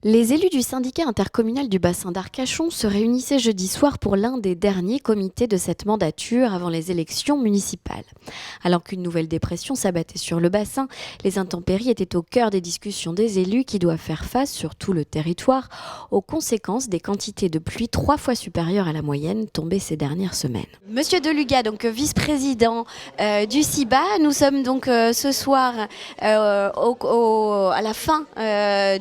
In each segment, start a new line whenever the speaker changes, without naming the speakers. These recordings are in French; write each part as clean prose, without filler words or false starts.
Les élus du syndicat intercommunal du bassin d'Arcachon se réunissaient jeudi soir pour l'un des derniers comités de cette mandature avant les élections municipales. Alors qu'une nouvelle dépression s'abattait sur le bassin, les intempéries étaient au cœur des discussions des élus qui doivent faire face sur tout le territoire aux conséquences des quantités de pluie 3 fois supérieures à la moyenne tombées ces dernières semaines. Monsieur Deluga, donc vice-président du CIBA, nous sommes donc ce soir à la fin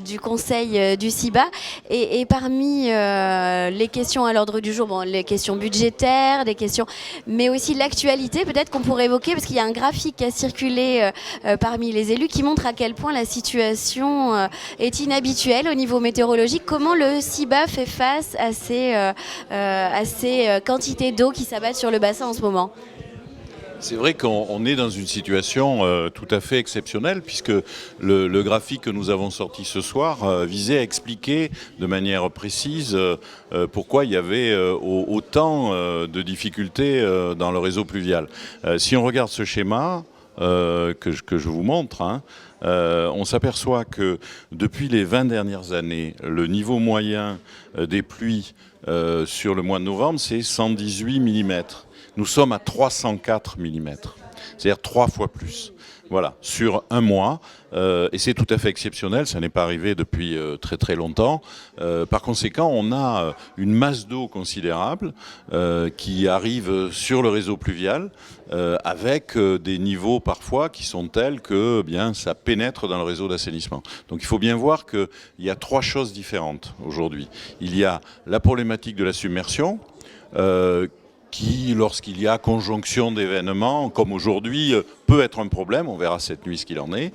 du conseil du CIBA et parmi les questions à l'ordre du jour, les questions budgétaires, des questions, mais aussi l'actualité peut-être qu'on pourrait évoquer parce qu'il y a un graphique qui a circulé parmi les élus qui montre à quel point la situation est inhabituelle au niveau météorologique. Comment le CIBA fait face à ces quantités d'eau qui s'abattent sur le bassin en ce moment ?
C'est vrai qu'on est dans une situation tout à fait exceptionnelle puisque le graphique que nous avons sorti ce soir visait à expliquer de manière précise pourquoi il y avait autant de difficultés dans le réseau pluvial. Si on regarde ce schéma que je vous montre, on s'aperçoit que depuis les 20 dernières années, le niveau moyen des pluies sur le mois de novembre, c'est 118 mm. Nous sommes à 304 mm, c'est-à-dire 3 fois plus. Voilà, sur un mois, et c'est tout à fait exceptionnel, ça n'est pas arrivé depuis très très longtemps. Par conséquent, on a une masse d'eau considérable qui arrive sur le réseau pluvial, avec des niveaux parfois qui sont tels que ça pénètre dans le réseau d'assainissement. Donc il faut bien voir qu'il y a 3 choses différentes aujourd'hui. Il y a la problématique de la submersion, qui, lorsqu'il y a conjonction d'événements, comme aujourd'hui, peut être un problème, on verra cette nuit ce qu'il en est.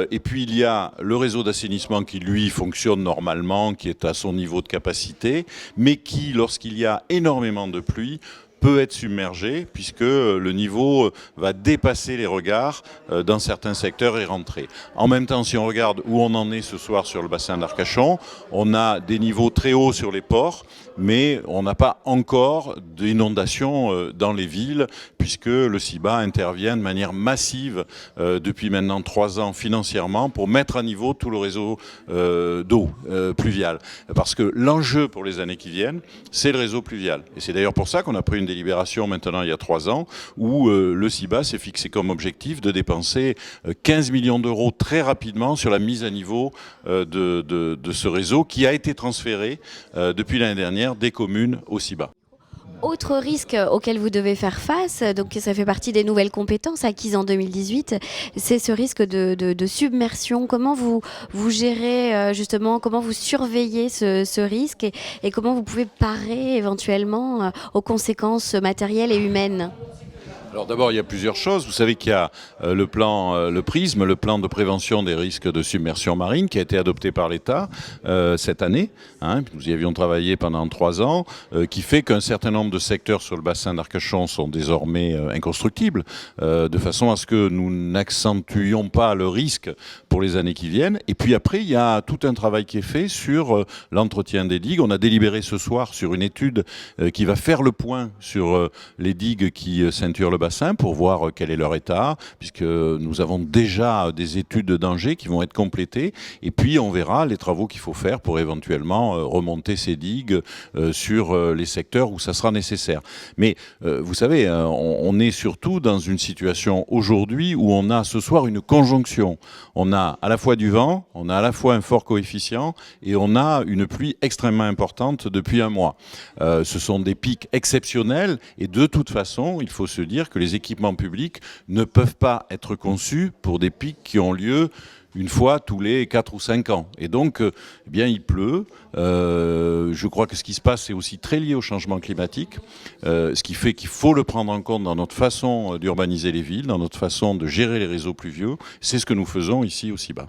Et puis il y a le réseau d'assainissement qui, lui, fonctionne normalement, qui est à son niveau de capacité, mais qui, lorsqu'il y a énormément de pluie, peut être submergé puisque le niveau va dépasser les regards dans certains secteurs et rentrer. En même temps, si on regarde où on en est ce soir sur le bassin d'Arcachon, on a des niveaux très hauts sur les ports, mais on n'a pas encore d'inondations dans les villes puisque le CIBA intervient de manière massive depuis maintenant 3 ans financièrement pour mettre à niveau tout le réseau d'eau pluviale. Parce que l'enjeu pour les années qui viennent, c'est le réseau pluvial. Et c'est d'ailleurs pour ça qu'on a pris une délibération maintenant il y a 3 ans où le CIBA s'est fixé comme objectif de dépenser 15 millions d'euros très rapidement sur la mise à niveau de ce réseau qui a été transféré depuis l'année dernière des communes au CIBA.
Autre risque auquel vous devez faire face, donc ça fait partie des nouvelles compétences acquises en 2018, c'est ce risque de submersion. Comment vous gérez justement, comment vous surveillez ce risque et comment vous pouvez parer éventuellement aux conséquences matérielles et humaines ?
Alors d'abord, il y a plusieurs choses. Vous savez qu'il y a le plan, le PRISM, le plan de prévention des risques de submersion marine, qui a été adopté par l'État cette année. Nous y avions travaillé pendant 3 ans, qui fait qu'un certain nombre de secteurs sur le bassin d'Arcachon sont désormais inconstructibles, de façon à ce que nous n'accentuions pas le risque pour les années qui viennent. Et puis après, il y a tout un travail qui est fait sur l'entretien des digues. On a délibéré ce soir sur une étude qui va faire le point sur les digues qui ceinturent le bassin pour voir quel est leur état, puisque nous avons déjà des études de danger qui vont être complétées, et puis on verra les travaux qu'il faut faire pour éventuellement remonter ces digues sur les secteurs où ça sera nécessaire. Mais vous savez, on est surtout dans une situation aujourd'hui où on a ce soir une conjonction. On a à la fois du vent, on a à la fois un fort coefficient, et on a une pluie extrêmement importante depuis un mois. Ce sont des pics exceptionnels, et de toute façon, il faut se dire que les équipements publics ne peuvent pas être conçus pour des pics qui ont lieu une fois tous les 4 ou 5 ans. Et donc, il pleut. Je crois que ce qui se passe, c'est aussi très lié au changement climatique, ce qui fait qu'il faut le prendre en compte dans notre façon d'urbaniser les villes, dans notre façon de gérer les réseaux pluvieux. C'est ce que nous faisons ici au CIBA.